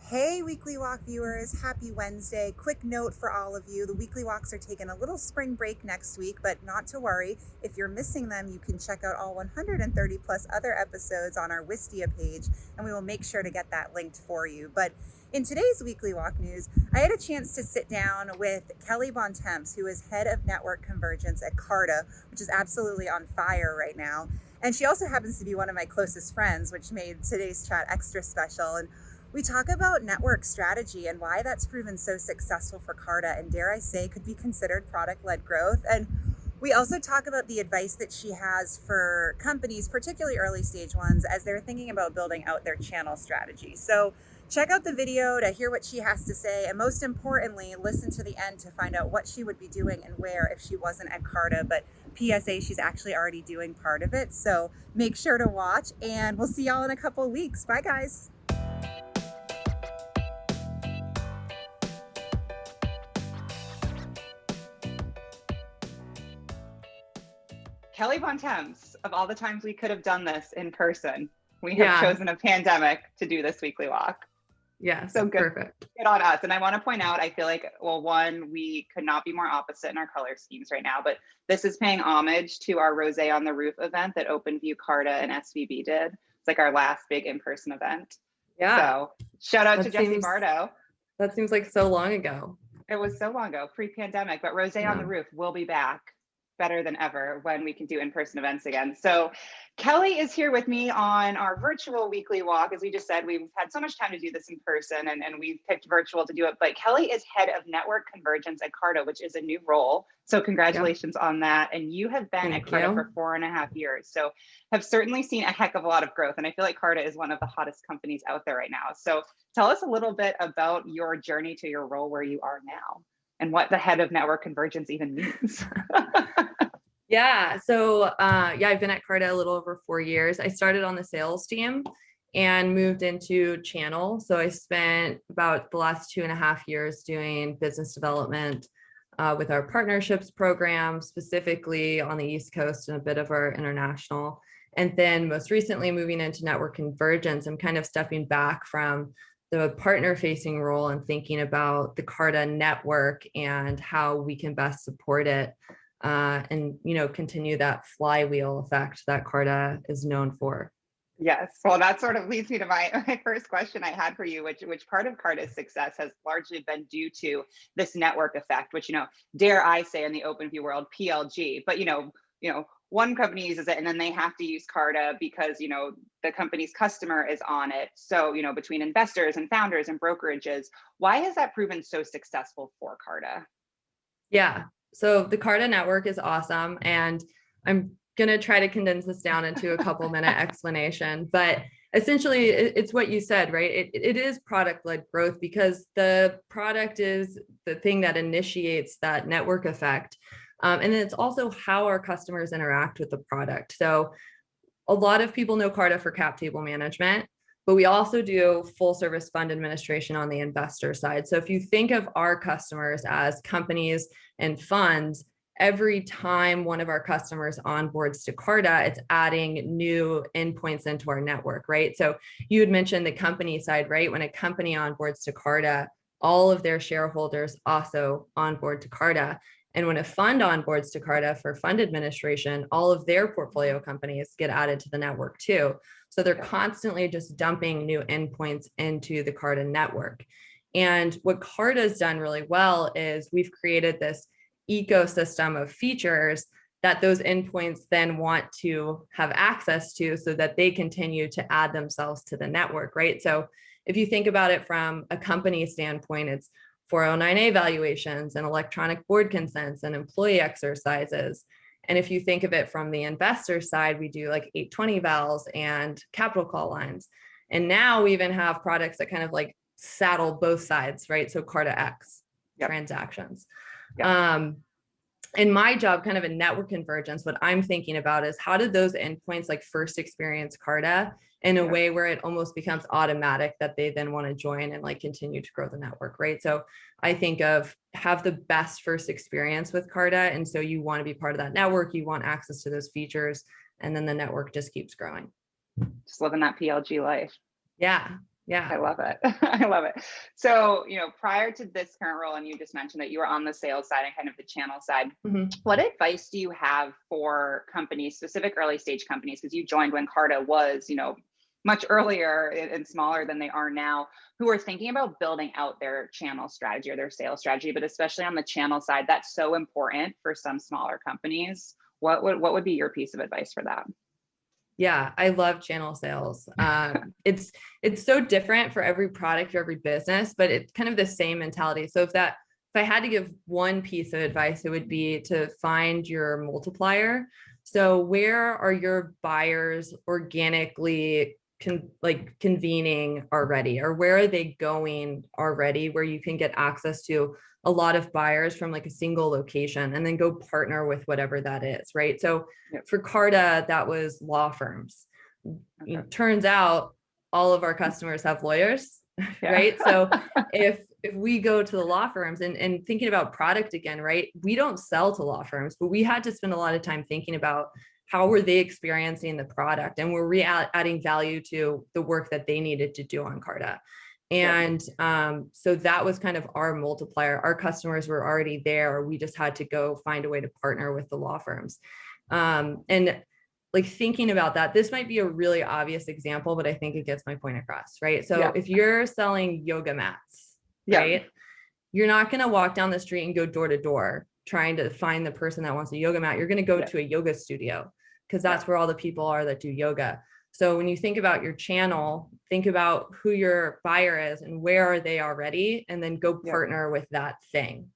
Hey, Weekly Walk viewers, happy Wednesday. Quick note for all of you, the Weekly Walks are taking a little spring break next week, but not to worry. If you're missing them, you can check out all 130 plus other episodes on our Wistia page, and we will make sure to get that linked for you. But in today's Weekly Walk news, I had a chance to sit down with Kelly Bontemps, who is head of network convergence at Carta, which is absolutely on fire right now. And she also happens to be one of my closest friends, which made today's chat extra special. And we talk about network strategy and why that's proven so successful for Carta and, dare I say, could be considered product-led growth. And we also talk about the advice that she has for companies, particularly early stage ones, as they're thinking about building out their channel strategy. So check out the video to hear what she has to say. And most importantly, listen to the end to find out what she would be doing and where if she wasn't at Carta. But PSA, she's actually already doing part of it. So make sure to watch, and we'll see y'all in a couple of weeks. Bye, guys. Kelly Bontemps, of all the times we could have done this in person, we have Yeah. chosen a pandemic to do this weekly walk. Yes. So good, Perfect. good on us. And I want to point out, I feel like, well, one, we could not be more opposite in our color schemes right now, but this is paying homage to our Rosé on the Roof event that OpenView, Carta, and SVB did. It's like our last big in-person event. Yeah. So shout out to That Jesse seems- Bardo. That seems like so long ago. It was so long ago, pre-pandemic, but Rosé on the Yeah. Roof will be back better than ever when we can do in-person events again. So Kelly is here with me on our virtual weekly walk. As we just said, we've had so much time to do this in person, and we've picked virtual to do it. But Kelly is head of network convergence at Carta, which is a new role. So congratulations on that. And you have been Thank at Carta you. for 4.5 years. So have certainly seen a heck of a lot of growth. And I feel like Carta is one of the hottest companies out there right now. So tell us a little bit about your journey to your role where you are now, and what the head of network convergence even means. Yeah. So I've been at Carta a little over 4 years. I started on the sales team and moved into channel. So I spent about the last 2.5 years doing business development with our partnerships program, specifically on the East Coast and a bit of our international. And then most recently moving into network convergence, I'm kind of stepping back from the partner facing role and thinking about the Carta network and how we can best support it. And continue that flywheel effect that Carta is known for. Yes. Well, that sort of leads me to my first question I had for you, which part of Carta's success has largely been due to this network effect, which, dare I say in the OpenView world, PLG, but, one company uses it and then they have to use Carta because, the company's customer is on it. So, between investors and founders and brokerages, why has that proven so successful for Carta? Yeah. So the Carta network is awesome. And I'm going to try to condense this down into a couple minute explanation, but essentially it's what you said, right? It is product-led growth because the product is the thing that initiates that network effect. And then it's also how our customers interact with the product. So a lot of people know Carta for cap table management, but we also do full service fund administration on the investor side. So if you think of our customers as companies and funds, every time one of our customers onboards to Carta, it's adding new endpoints into our network, right? So you had mentioned the company side, right? When a company onboards to Carta, all of their shareholders also onboard to Carta. And when a fund onboards to Carta for fund administration, all of their portfolio companies get added to the network too. So they're constantly just dumping new endpoints into the Carta network. And what Carta's done really well is we've created this ecosystem of features that those endpoints then want to have access to so that they continue to add themselves to the network, right? So if you think about it from a company standpoint, it's 409A valuations and electronic board consents and employee exercises. And if you think of it from the investor side, we do like 820 vals and capital call lines. And now we even have products that kind of like saddle both sides, right? So Carta X transactions. In my job, kind of in network convergence, what I'm thinking about is how did those endpoints like first experience Carta in a way where it almost becomes automatic that they then want to join and like continue to grow the network, right? So I think of have the best first experience with Carta. And so you want to be part of that network, you want access to those features, and then the network just keeps growing. Just living that PLG life. Yeah. Yeah. I love it. I love it. So, prior to this current role, and you just mentioned that you were on the sales side and kind of the channel side, Mhm. what advice do you have for companies, specific early stage companies? Because you joined when Carta was, much earlier and smaller than they are now, who are thinking about building out their channel strategy or their sales strategy, but especially on the channel side, that's so important for some smaller companies. What would be your piece of advice for that? Yeah, I love channel sales. It's so different for every product or every business, but it's kind of the same mentality. So if I had to give one piece of advice, it would be to find your multiplier. So where are your buyers organically convening already, or where are they going already, where you can get access to a lot of buyers from like a single location and then go partner with whatever that is, right? So Yep. for Carta, that was law firms. Okay. It turns out all of our customers have lawyers, Yeah. right? So if we go to the law firms and thinking about product again, right? We don't sell to law firms, but we had to spend a lot of time thinking about how were they experiencing the product, and were we adding value to the work that they needed to do on Carta. And so that was kind of our multiplier. Our customers were already there. We just had to go find a way to partner with the law firms. And like thinking about that, this might be a really obvious example, but I think it gets my point across, right? So if you're selling yoga mats, right? You're not going to walk down the street and go door to door trying to find the person that wants a yoga mat. You're going to go to a yoga studio because that's where all the people are that do yoga. So when you think about your channel, think about who your buyer is and where are they already, and then go partner with that thing.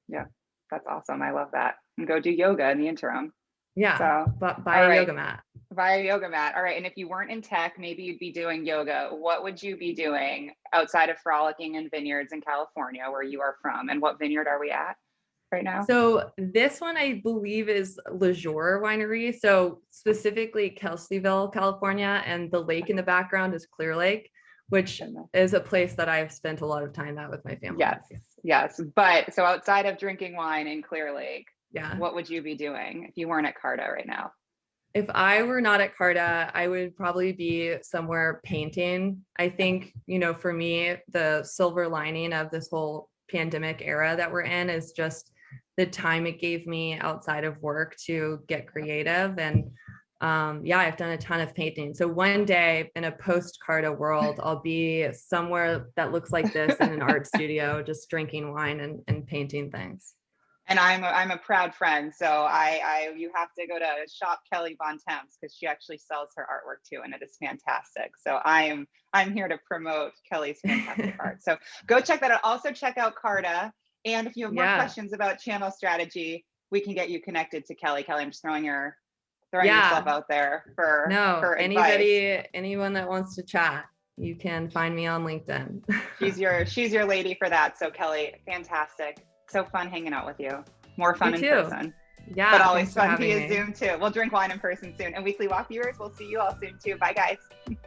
Yeah, that's awesome. I love that. And go do yoga in the interim. Yeah, so, but buy a yoga mat. Buy a yoga mat. All right. And if you weren't in tech, maybe you'd be doing yoga. What would you be doing outside of frolicking in vineyards in California, where you are from? And what vineyard are we at right now? So this one, I believe, is Lejour Winery. So specifically Kelseyville, California, and the lake in the background is Clear Lake, which is a place that I've spent a lot of time at with my family. Yes. But so outside of drinking wine in Clear Lake, yeah, what would you be doing if you weren't at Carta right now? If I were not at Carta, I would probably be somewhere painting. I think, for me, the silver lining of this whole pandemic era that we're in is just the time it gave me outside of work to get creative. And I've done a ton of painting. So one day in a post-Carta world, I'll be somewhere that looks like this in an art studio, just drinking wine and painting things. And I'm a proud friend, so you have to go to shop Kelly Bontemps because she actually sells her artwork too, and it is fantastic. So I'm here to promote Kelly's fantastic art. So go check that out. Also check out Carta, and if you have more questions about channel strategy, we can get you connected to Kelly. Kelly, I'm just throwing yourself out there for anyone that wants to chat. You can find me on LinkedIn. she's your lady for that. So Kelly, fantastic. So fun hanging out with you. More fun in person. Yeah. But always fun via Zoom too. We'll drink wine in person soon. And Weekly Walk viewers, we'll see you all soon too. Bye guys.